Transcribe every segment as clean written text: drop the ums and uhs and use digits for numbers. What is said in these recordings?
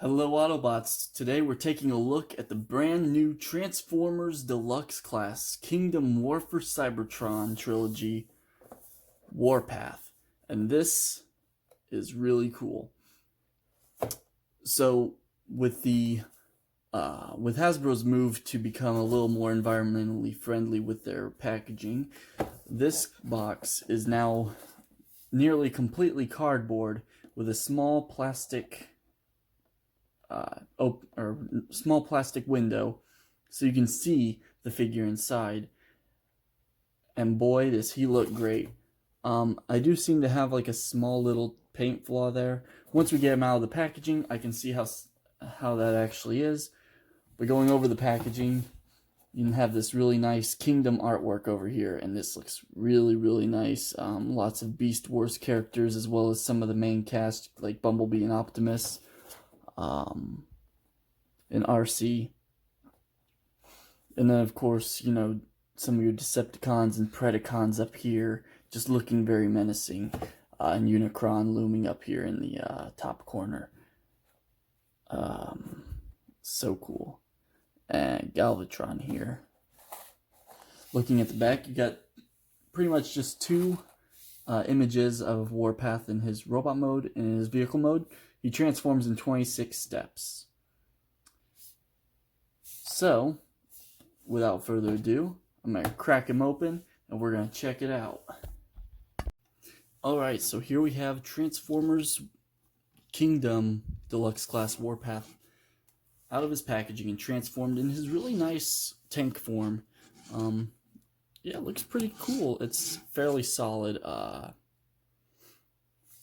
Hello Autobots, today we're taking a look at the brand new Transformers Deluxe Class Kingdom War for Cybertron trilogy, Warpath, and this is really cool. So with Hasbro's move to become a little more environmentally friendly with their packaging, this box is now nearly completely cardboard with a small plastic small plastic window so you can see the figure inside. And boy, does he look great. I do seem to have like a small little paint flaw there. Once we get him out of the packaging, I can see how that actually is. But going over the packaging, you can have this really nice Kingdom artwork over here, and this looks really nice. Lots of Beast Wars characters, as well as some of the main cast like Bumblebee and Optimus. And RC. And then, of course, you know, some of your Decepticons and Predacons up here, just looking very menacing. And Unicron looming up here in the top corner. So cool. And Galvatron here. Looking at the back, you got pretty much just two images of Warpath in his robot mode and in his vehicle mode. He transforms in 26 steps. So, without further ado, I'm going to crack him open and we're going to check it out. Alright, so here we have Transformers Kingdom Deluxe Class Warpath out of his packaging and transformed in his really nice tank form. Yeah, it looks pretty cool. It's fairly solid.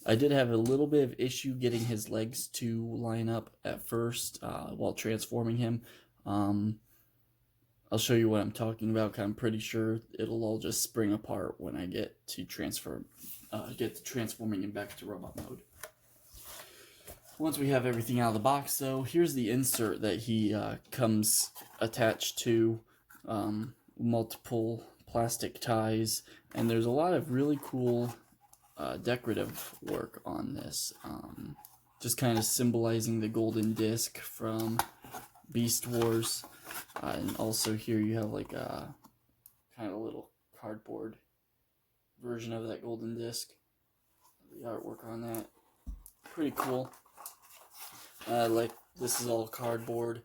I did have a little bit of issue getting his legs to line up at first while transforming him. I'll show you what I'm talking about, 'cause I'm pretty sure it'll all just spring apart when I get to transforming him back to robot mode. Once we have everything out of the box, though, here's the insert that he comes attached to, multiple plastic ties, and there's a lot of really cool decorative work on this, just kind of symbolizing the golden disc from Beast Wars. And also here you have like a kind of little cardboard version of that golden disc. The artwork on that, pretty cool. Like, this is all cardboard.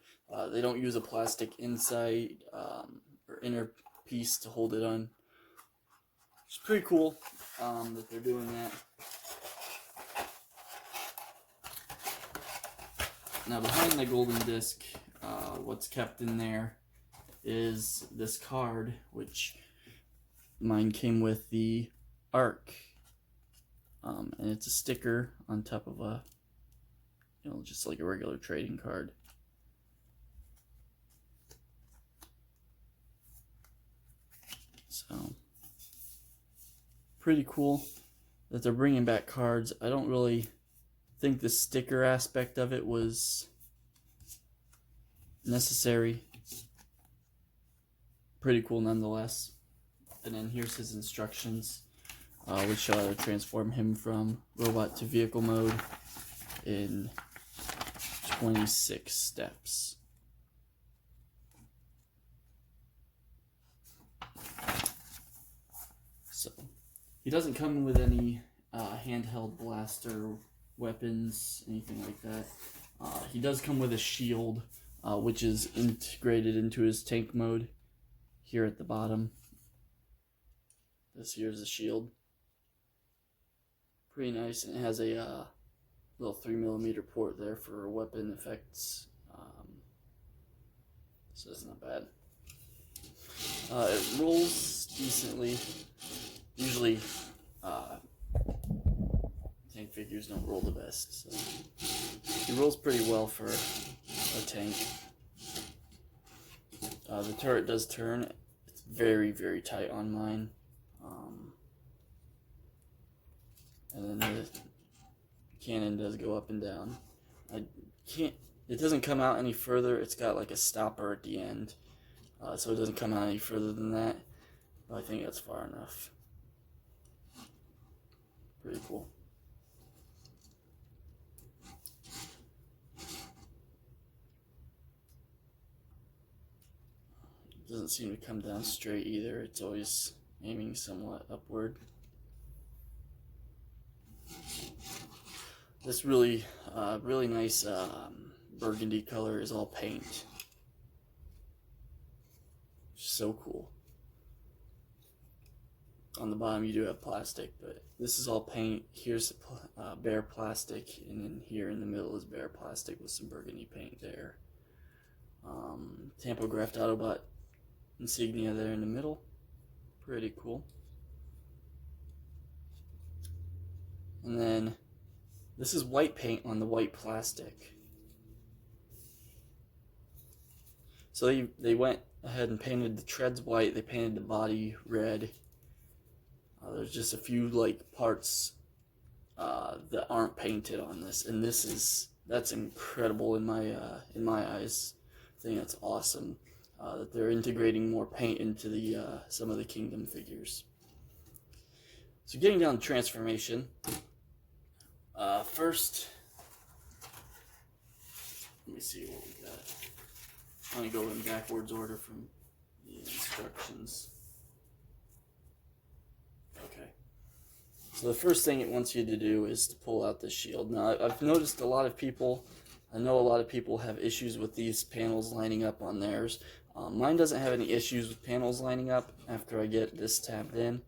They don't use a plastic inside or inner piece to hold it on. It's pretty cool that they're doing that. Now behind the golden disc, what's kept in there is this card, which mine came with the Arc, and it's a sticker on top of a, you know, just like a regular trading card. So pretty cool that they're bringing back cards. I don't really think the sticker aspect of it was necessary. Pretty cool nonetheless. And then here's his instructions, which show how to transform him from robot to vehicle mode in 26 steps. So, he doesn't come with any handheld blaster weapons, anything like that. He does come with a shield, which is integrated into his tank mode here at the bottom. This here is the shield. Pretty nice, and it has a little 3mm port there for weapon effects. So that's not bad. It rolls decently. Usually, tank figures don't roll the best, so it rolls pretty well for a tank. The turret does turn. It's very tight on mine. And then the cannon does go up and down. It doesn't come out any further. It's got like a stopper at the end, so it doesn't come out any further than that. But I think that's far enough. Pretty cool. doesn't seem to come down straight either. It's always aiming somewhat upward. This really nice burgundy color is all paint. So cool. On the bottom you do have plastic, but this is all paint. Here's bare plastic, and then here in the middle is bare plastic with some burgundy paint there. Tampographed Autobot insignia there in the middle. Pretty cool. And then this is white paint on the white plastic. So they went ahead and painted the treads white, they painted the body red. There's just a few like parts that aren't painted on this, and that's incredible in my eyes. I think that's awesome that they're integrating more paint into the some of the Kingdom figures. So getting down to transformation, first, let me see what we got. I'm gonna go in backwards order from the instructions. Okay. So the first thing it wants you to do is to pull out the shield. Now I've noticed a lot of people, I know a lot of people have issues with these panels lining up on theirs. Mine doesn't have any issues with panels lining up after I get this tabbed in.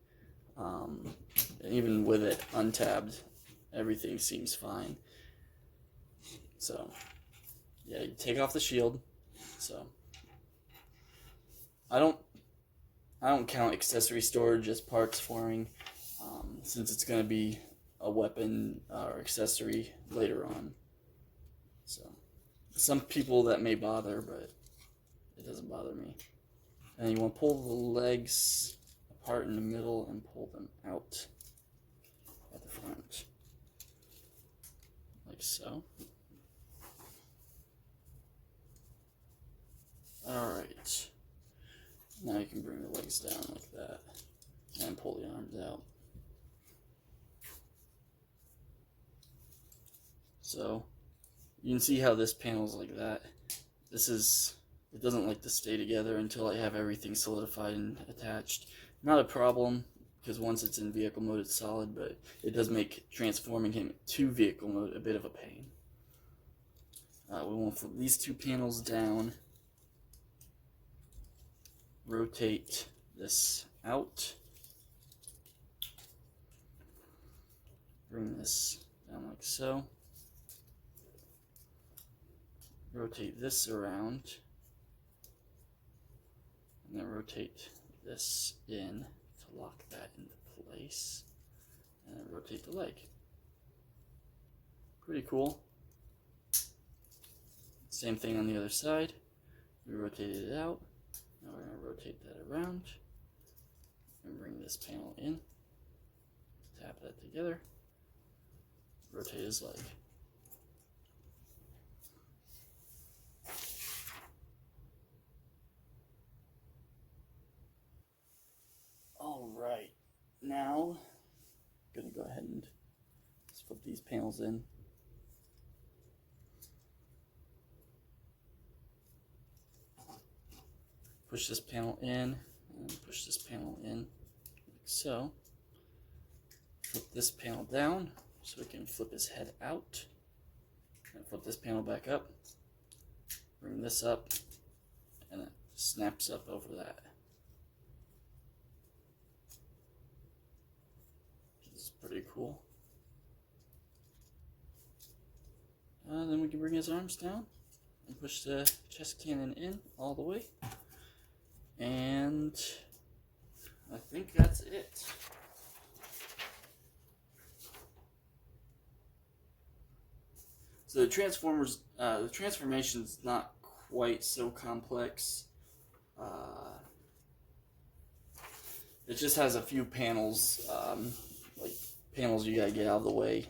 Even with it untabbed, everything seems fine. So yeah, you take off the shield. So I don't count accessory storage as parts forming, since it's going to be a weapon or accessory later on. So some people that may bother, but it doesn't bother me. And you want to pull the legs apart in the middle and pull them out at the front, like so. Alright, now you can bring the legs down like that and pull the arms out. So you can see how this panel's like that. It doesn't like to stay together until I have everything solidified and attached. Not a problem, because once it's in vehicle mode it's solid, but it does make transforming him to vehicle mode a bit of a pain. We want to flip these two panels down. Rotate this out. Bring this down like so. Rotate this around. And then rotate this in to lock that into place. And then rotate the leg. Pretty cool. Same thing on the other side. We rotated it out. Now we're going to rotate that around and bring this panel in, tap that together, rotate his leg. Alright, now I'm going to go ahead and just flip these panels in. Push this panel in, and push this panel in, like so. Flip this panel down, so we can flip his head out. And flip this panel back up. Bring this up, and it snaps up over that. This is pretty cool. Then we can bring his arms down, and push the chest cannon in all the way. And I think that's it. So the transformation's not quite so complex. It just has a few panels, like panels you gotta get out of the way.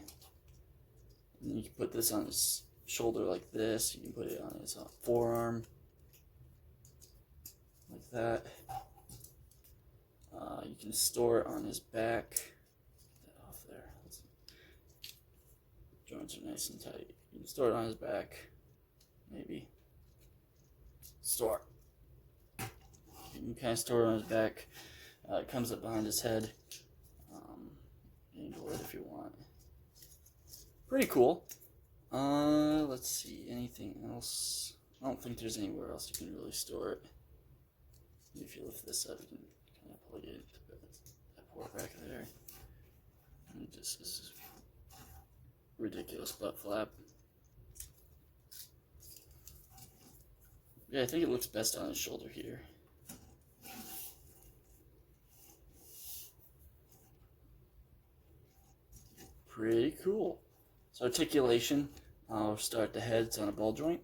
And you can put this on his shoulder like this. You can put it on his forearm. Like that. You can store it on his back. Get that off there. Joints are nice and tight. You can store it on his back. Maybe. Store. You can kind of store it on his back. It comes up behind his head. Angle it if you want. Pretty cool. Let's see, anything else? I don't think there's anywhere else you can really store it. If you lift this up, you can kind of plug it into that port back there. And this is ridiculous butt flap. Yeah, I think it looks best on his shoulder here. Pretty cool. So articulation, I'll start at the head, it's on a ball joint,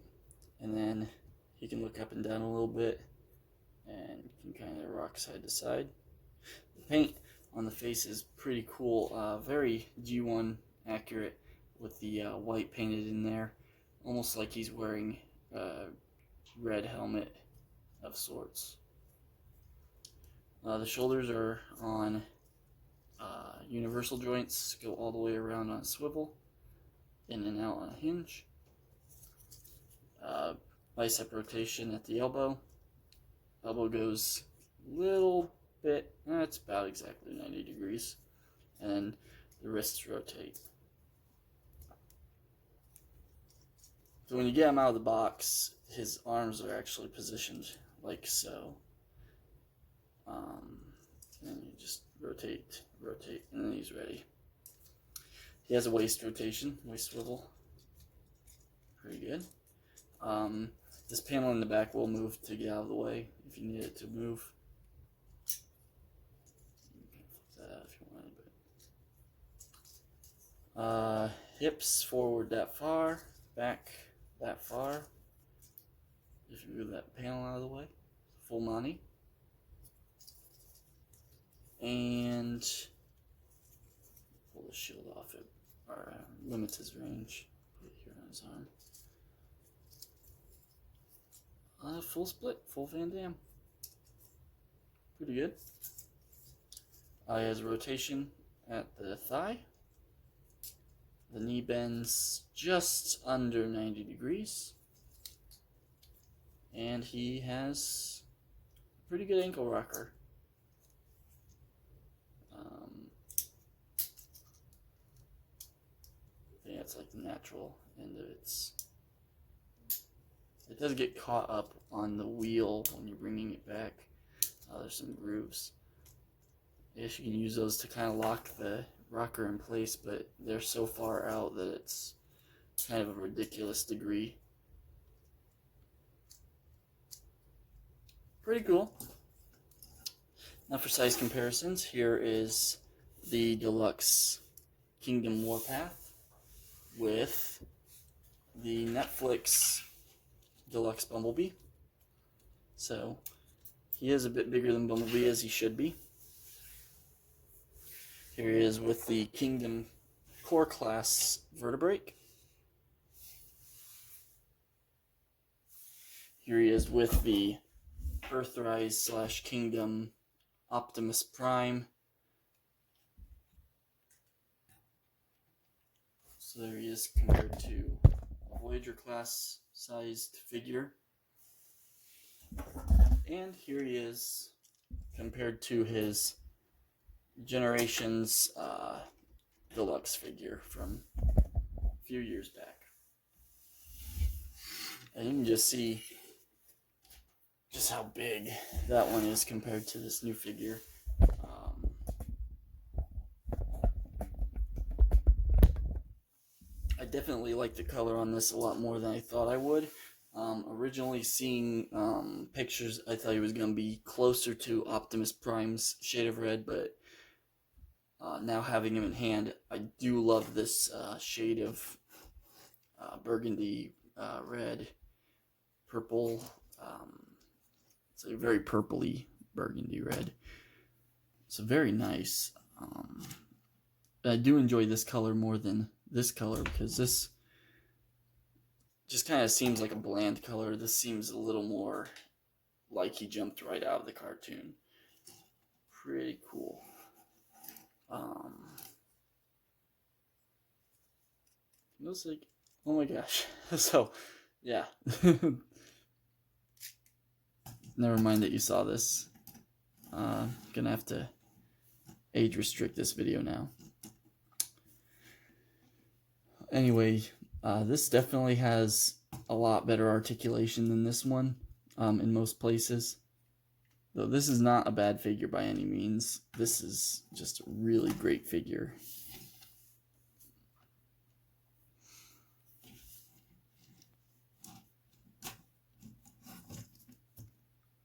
and then he can look up and down a little bit, and you can kind of rock side to side. The paint on the face is pretty cool, very G1 accurate with the white painted in there, almost like he's wearing a red helmet of sorts. The shoulders are on universal joints, go all the way around on a swivel, in and out on a hinge. Bicep rotation at the elbow. Elbow goes a little bit, it's about exactly 90 degrees. And then the wrists rotate. So when you get him out of the box, his arms are actually positioned like so. And you just rotate, and then he's ready. He has a waist rotation, waist swivel. Pretty good. This panel in the back will move to get out of the way if you need it to move. You can flip that out if you want, but hips forward that far, back that far. If you move that panel out of the way, full Monty. And pull the shield off it, or limits his range. Put it here on his arm. Full split, full Van Damme. Pretty good. He has a rotation at the thigh. The knee bends just under 90 degrees. And he has a pretty good ankle rocker. Yeah, it's like the natural end of its. It does get caught up on the wheel when you're bringing it back. There's some grooves. I guess you can use those to kind of lock the rocker in place, but they're so far out that it's kind of a ridiculous degree. Pretty cool. Now for size comparisons, here is the Deluxe Kingdom Warpath with the Netflix Deluxe Bumblebee. So he is a bit bigger than Bumblebee, as he should be. Here he is with the Kingdom Core Class Vertebrake. Here he is with the Earthrise / Kingdom Optimus Prime. So there he is compared to a Voyager class sized figure. And here he is compared to his Generations Deluxe figure from a few years back. And you can just see just how big that one is compared to this new figure. I definitely like the color on this a lot more than I thought I would. Originally seeing pictures, I thought he was going to be closer to Optimus Prime's shade of red, but now having him in hand, I do love this shade of burgundy, red, purple. It's a very purpley burgundy red. It's very nice. I do enjoy this color more than this color because this just kind of seems like a bland color. This seems a little more like he jumped right out of the cartoon. Pretty cool. Looks like, oh my gosh. So, yeah. Never mind that you saw this. Gonna have to age restrict this video now. Anyway, this definitely has a lot better articulation than this one in most places. Though this is not a bad figure by any means. This is just a really great figure.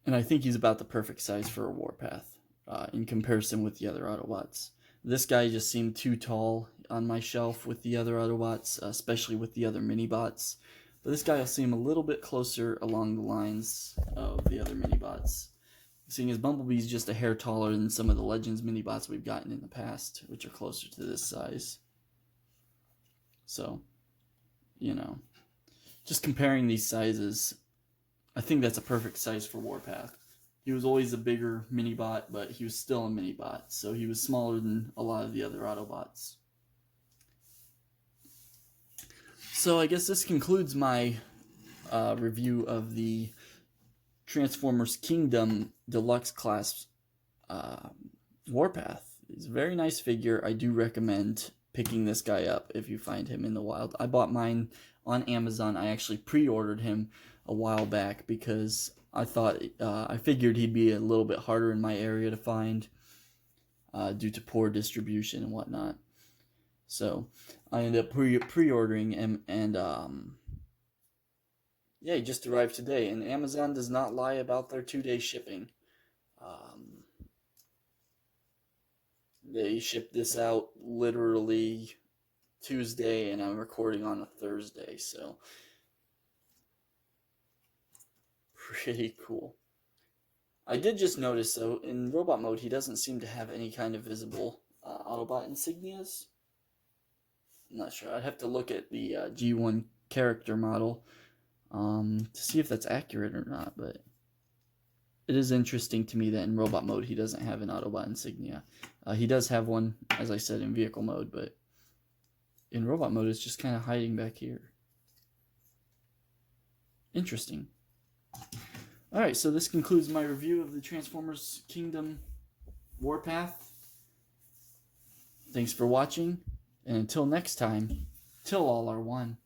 And I think he's about the perfect size for a Warpath in comparison with the other Autobots. This guy just seemed too tall on my shelf with the other Autobots, especially with the other Minibots. But this guy will seem a little bit closer along the lines of the other Minibots. Seeing as Bumblebee's just a hair taller than some of the Legends Minibots we've gotten in the past, which are closer to this size. So, you know, just comparing these sizes, I think that's a perfect size for Warpath. He was always a bigger Minibot, but he was still a Minibot, so he was smaller than a lot of the other Autobots. So I guess this concludes my review of the Transformers Kingdom Deluxe Class Warpath. He's a very nice figure. I do recommend picking this guy up if you find him in the wild. I bought mine on Amazon. I actually pre-ordered him a while back because I thought I figured he'd be a little bit harder in my area to find due to poor distribution and whatnot. So I ended up pre-ordering him, and yeah, he just arrived today. And Amazon does not lie about their 2-day shipping. They shipped this out literally Tuesday, and I'm recording on a Thursday, so pretty cool. I did just notice, though, in robot mode, he doesn't seem to have any kind of visible Autobot insignias. I'm not sure. I'd have to look at the G1 character model to see if that's accurate or not, but it is interesting to me that in robot mode he doesn't have an Autobot insignia. He does have one, as I said, in vehicle mode, but in robot mode it's just kind of hiding back here. Interesting. Alright, so this concludes my review of the Transformers Kingdom Warpath. Thanks for watching, and until next time, till all are one.